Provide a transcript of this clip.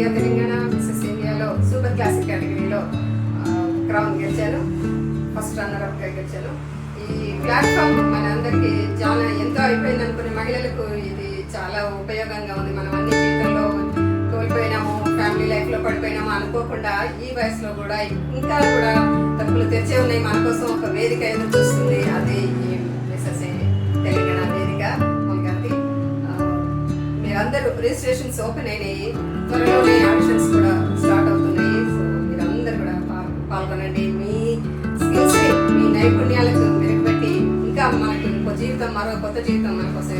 India Telangana Mrs ఇండియాలో super classic కేటగిరీలో crown గెలిచాను. ఫస్ట్ రన్నర్అప్గా గెలిచాను. ఈ ప్లాట్ఫామ్ మనందరికీ చాలా ఎంతో అయిపోయింది అనుకునే మహిళలకు ఇది చాలా ఉపయోగంగా ఉంది. మనం అన్ని జీవితంలో కోల్పోయినాము, ఫ్యామిలీ లైఫ్లో పడిపోయినాము అనుకోకుండా ఈ వయసులో కూడా ఇంకా కూడా తప్పులు తెరిచే ఉన్నాయి. మన కోసం ఒక వేదిక ఎదురు చూస్తుంది. అది ఈ మిసెస్ తెలంగాణ వేదిక. మనకి మీరందరూ రిజిస్ట్రేషన్స్ ఓపెన్ అయినాయి. త్వరలోనే ఆడిషన్స్ కూడా స్టార్ట్ అవుతున్నాయి. సో మీరందరూ కూడా పాల్గొనండి. మీ స్కిల్స్, మీ నైపుణ్యాలకు మెరుగుపెట్టి ఇంకా మనకు ఇంకో జీవితం, మరో కొత్త జీవితం మన కోసం